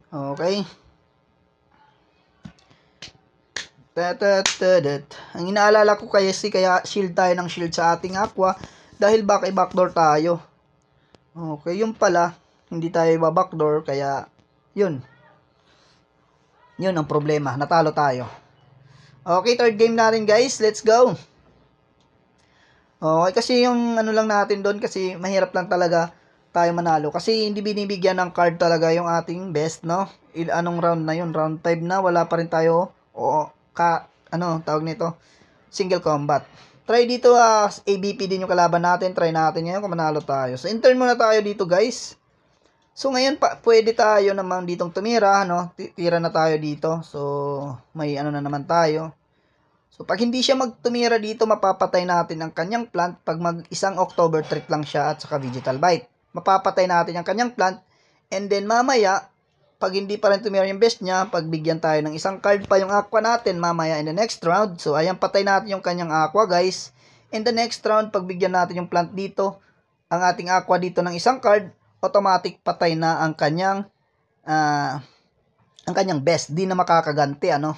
Okay. Ang inaalala ko kaya shield tayo ng shield sa ating aqua dahil backdoor tayo. Okay, yung pala hindi tayo backdoor kaya yun. Yun ang problema, natalo tayo. Okay, third game natin guys, let's go. Okay, kasi yung ano lang natin doon kasi mahirap lang talaga tayo manalo kasi hindi binibigyan ng card talaga yung ating best, no? Anong round na yun? Round 5 na, wala pa rin tayo tawag nito, single combat. Try dito ABP din yung kalaban natin. Try natin ngayon kung manalo tayo. So, intern muna tayo dito, guys. So, ngayon pwede tayo naman ditong tumira, no? Tira na tayo dito. So, may ano na naman tayo. So, pag hindi siya magtumira dito, mapapatay natin ang kanyang plant pag isang October trip lang siya at saka Vegetal Bite. Mapapatay natin ang kanyang plant and then mamaya, pag hindi pa rin tumira yung best niya, pagbigyan tayo ng isang card pa yung aqua natin mamaya in the next round. So, ayan, patay natin yung kanyang aqua, guys. In the next round, pagbigyan natin yung plant dito, ang ating aqua dito ng isang card, automatic patay na ang kanyang best. Di na makakaganti, ano.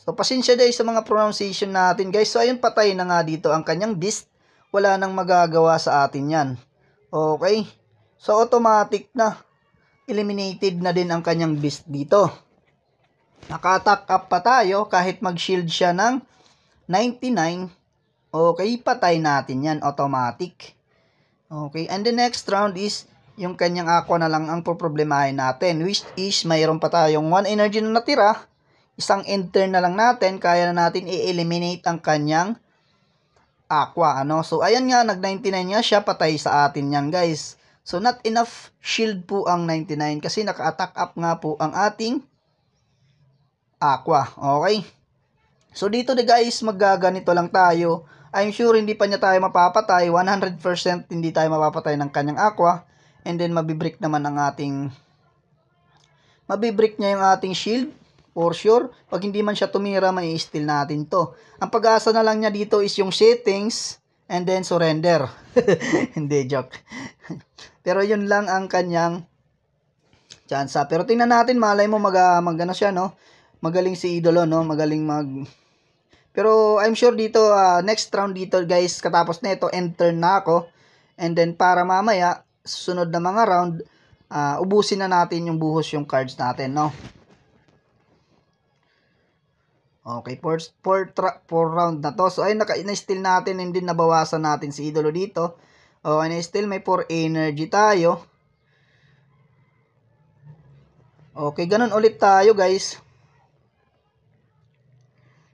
So, pasensya dahil sa mga pronunciation natin, guys. So, ayun, patay na nga dito ang kanyang beast. Wala nang magagawa sa atin yan. Okay. So, automatic na eliminated na din ang kanyang beast dito. Naka-attack up pa tayo kahit mag-shield siya ng 99. Okay, patay natin yan, automatic. Okay, and the next round is yung kanyang aqua na lang ang poproblemahin natin, which is mayroon pa tayong 1 energy na natira. Isang enter na lang natin, kaya na natin i-eliminate ang kanyang aqua, ano. So, ayan nga, nag-99 nga siya, patay sa atin yan, guys. So, not enough shield po ang 99 kasi naka-attack up nga po ang ating aqua. Okay? So, dito guys, maggaganito lang tayo. I'm sure hindi pa niya tayo mapapatay. 100% hindi tayo mapapatay ng kanyang aqua. And then, mabibreak naman ang ating mabibreak niya yung ating shield. For sure. Pag hindi man siya tumira, may steal natin to. Ang pag-asa na lang niya dito is yung settings and then surrender. Hindi, joke. Pero yun lang ang kanyang chance. Pero tingnan natin, malay mo magano siya, no? Magaling si Idolo, no? Magaling Pero I'm sure dito, next round dito, guys, katapos nito, enter na ako. And then, para mamaya, susunod na mga round, ubusin na natin yung buhos yung cards natin, no? Okay, 4 round na to. So, ayun, na-steal natin and then nabawasan natin si Idolo dito. Oh, na-steal, may 4 energy tayo. Okay, ganun ulit tayo, guys.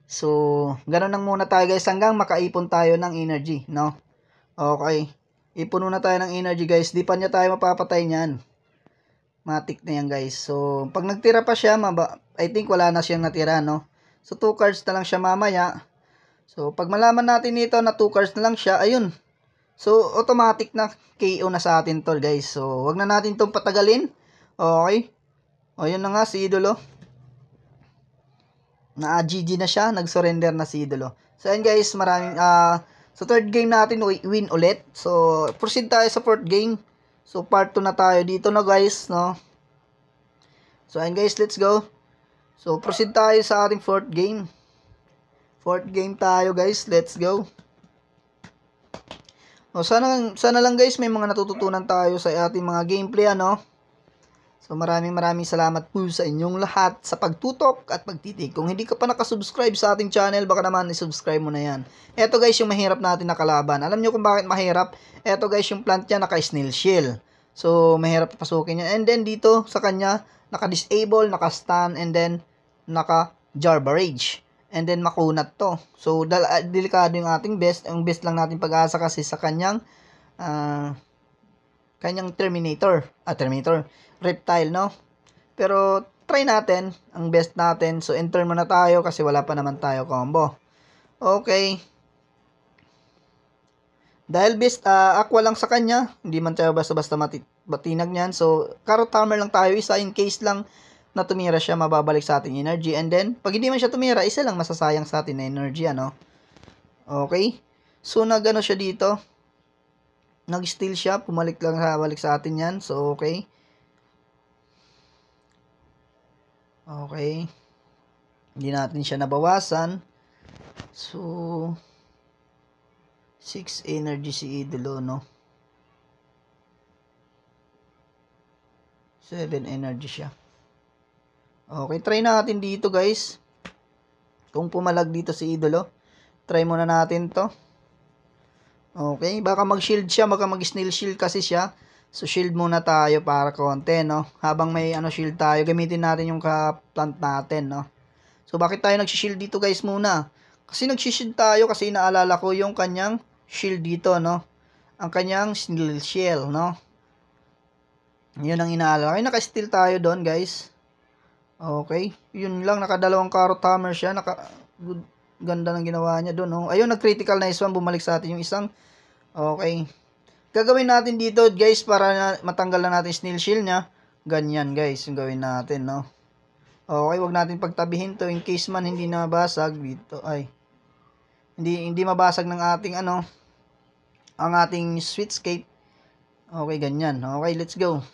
So, ganun lang muna tayo, guys, hanggang makaipon tayo ng energy, no? Okay. Ipon muna tayo ng energy, guys. Di pa niya tayo mapapatay niyan. Matik na yan, guys. So, pag nagtira pa siya, I think wala na siyang natira, no? So, 2 cards na lang siya mamaya. So, pag malaman natin nito na 2 cards na lang siya, ayun. So, automatic na KO na sa atin to, guys. So, wag na natin itong patagalin. Okay. O, yun na nga, si Idolo. Na-GG na siya. Nag-surrender na si Idolo. So, ayun, guys. Maraming, so, third game natin, win ulit. So, proceed tayo sa fourth game. So, part 2 na tayo dito na, guys, no? So, ayun, guys, let's go. So, proceed tayo sa ating fourth game. Fourth game tayo, guys. Let's go. O, sana lang, guys, may mga natututunan tayo sa ating mga gameplay, ano? So, maraming salamat po sa inyong lahat sa pagtutok at pagtitig. Kung hindi ka pa nakasubscribe sa ating channel, baka naman isubscribe mo na yan. Eto, guys, yung mahirap natin na kalaban. Alam nyo kung bakit mahirap? Eto, guys, yung plant niya naka-snail shell. So, mahirap papasukin niya. And then, dito sa kanya, naka-disable, naka-stun, and then, naka-jar barrage. And then, makunat to. So, delikado yung ating best. Ang best lang natin pag-asa kasi sa kanyang Terminator. Reptile, no? Pero, try natin. Ang best natin. So, enter muna tayo kasi wala pa naman tayo combo. Okay. Dahil best, aqua lang sa kanya. Hindi man tayo basta-basta matinag niyan. So, carrot hammer lang tayo. Isa in case lang na tumira siya, mababalik sa ating energy. And then, pag hindi man siya tumira, isa lang masasayang sa atin na energy, ano? Okay? So, nag-ano siya dito? Nag-steal siya, balik sa atin yan. So, okay. Okay. Hindi natin siya nabawasan. So, 6 energy si idolo, no? 7 energy siya. Okay, try natin dito, guys. Kung pumalag dito si idolo, try muna natin to. Okay, baka mag-shield siya, baka mag-snail shield kasi siya. So, shield muna tayo para konti, no? Habang may shield tayo, gamitin natin yung ka-plant natin, no? So, bakit tayo nag-shield dito, guys, muna? Kasi nag-shield tayo kasi inaalala ko yung kanyang shield dito, no? Ang kanyang snail shell, no? Yun ang inaalala. Ay, naka-steal tayo doon, guys. Okay. Yun lang, nakadalawang carrot hammer siya. Good, ganda ng ginawa niya doon, no? Ayun, nag-critical nice one. Bumalik sa atin yung isang. Okay. Gagawin natin dito, guys, para matanggal na natin snail shield niya. Ganyan, guys, yung gawin natin, no? Okay, wag natin pagtabihin to in case man hindi na mabasag dito. Ay. Hindi mabasag ng ating ang ating switchscape. Okay, ganyan. Okay, let's go.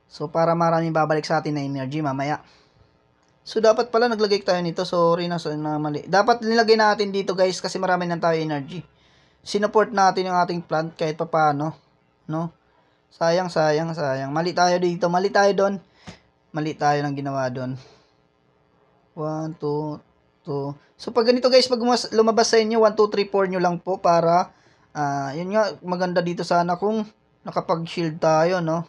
So, para maraming babalik sa atin na energy mamaya. So, dapat pala naglagay tayo nito. Sorry na, mali. Dapat nilagay natin dito, guys, kasi marami na tayo energy. Sinupport natin yung ating plant kahit papaano, no? Sayang. Mali tayo dito. Mali tayo doon. Mali tayo ng ginawa doon. 1, 2, 2. So, pag ganito, guys, pag lumabas sa inyo, 1, 2, 3, 4 nyo lang po para, yun nga, maganda dito sana kung nakapag-shield tayo, no?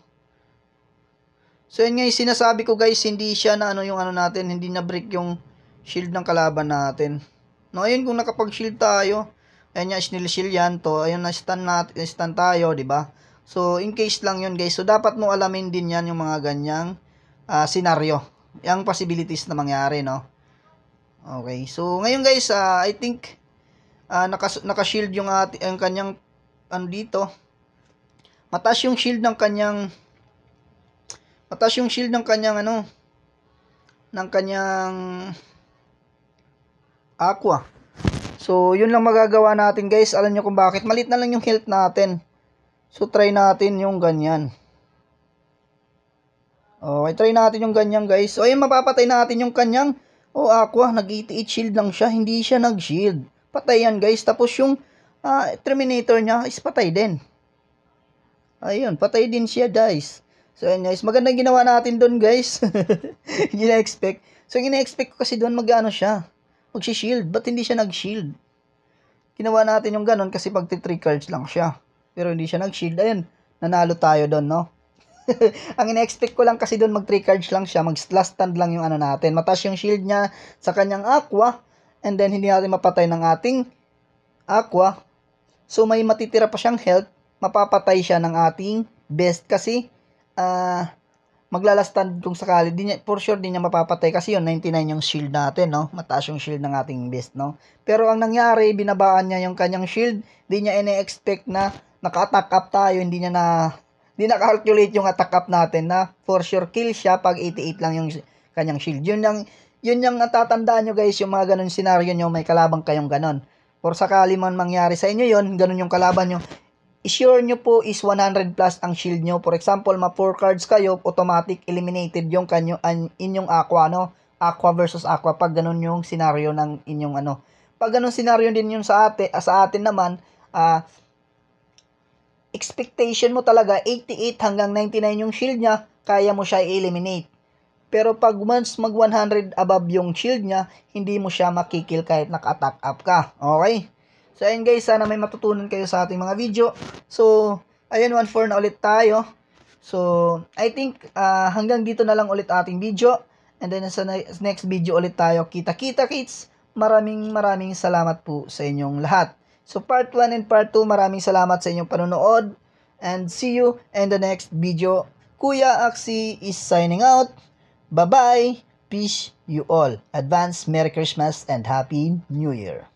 So, yun nga yung sinasabi ko, guys, hindi siya na yung natin, hindi na break yung shield ng kalaban natin. No, ayun, kung nakapag-shield tayo, ayun nga, snail shield yan to, ayun, na-stun tayo, di ba? So, in case lang yun, guys. So, dapat mo alamin din yan yung mga ganyang scenario. Yung possibilities na mangyari, no? Okay. So, ngayon, guys, I think naka-shield yung kanyang dito. Mataas yung shield ng kanyang ng kanyang aqua. So, yun lang magagawa natin, guys. Alam nyo kung bakit. Malit na lang yung health natin. So, try natin yung ganyan. Okay, try natin yung ganyan, guys. So, ayun, mapapatay natin yung kanyang, aqua, nag-88 shield lang siya. Hindi siya nag-shield. Patay yan, guys. Tapos yung Terminator niya is patay din. Ayun, patay din siya, guys. So, ayun, guys. Magandang ginawa natin doon, guys. Hindi na-expect. So, ina-expect ko kasi doon siya. Mag-shield. Ba't hindi siya nag-shield? Ginawa natin yung ganon kasi pag 3 cards lang siya. Pero hindi siya nag-shield. Ayun, nanalo tayo doon, no? Ang ina-expect ko lang kasi doon mag 3 cards lang siya. Mag-last stand lang yung natin. Mataas yung shield niya sa kanyang aqua. And then, hindi natin mapatay ng ating aqua. So, may matitira pa siyang health. Mapapatay siya ng ating best kasi maglalast stand kung sakali. For sure, di niya mapapatay kasi yun, 99 yung shield natin, no? Mataas yung shield ng ating best, no? Pero ang nangyari, binabaan niya yung kanyang shield. Di niya ina-expect na naka-attack up tayo. Hindi naka-calculate yung attack up natin na for sure kill siya pag 88 lang yung kanyang shield. Yun yung natatandaan nyo, guys, yung mga ganun scenario nyo, may kalabang kayong ganun. For sakali man mangyari sa inyo yun, ganun yung kalaban nyo, i-sure nyo po is 100 plus ang shield nyo. For example, 4 cards kayo, automatic eliminated yung inyong aqua, no? Aqua versus aqua pag ganun yung scenario ng inyong Pag ganun scenario din yung sa atin naman, expectation mo talaga 88 hanggang 99 yung shield niya, kaya mo siya i-eliminate. Pero pag once mag 100 above yung shield niya, hindi mo siya makikil kahit naka-attack up ka. Okay? So, ayun, guys, sana may matutunan kayo sa ating mga video. So, ayun, 1-4 na ulit tayo. So, I think hanggang dito na lang ulit ating video. And then sa next video ulit tayo. Kita-kita, kids. Maraming salamat po sa inyong lahat. So, part 1 and part 2, maraming salamat sa inyong panonood. And see you in the next video. Kuya Axie is signing out. Bye-bye. Peace you all. Advance Merry Christmas and Happy New Year.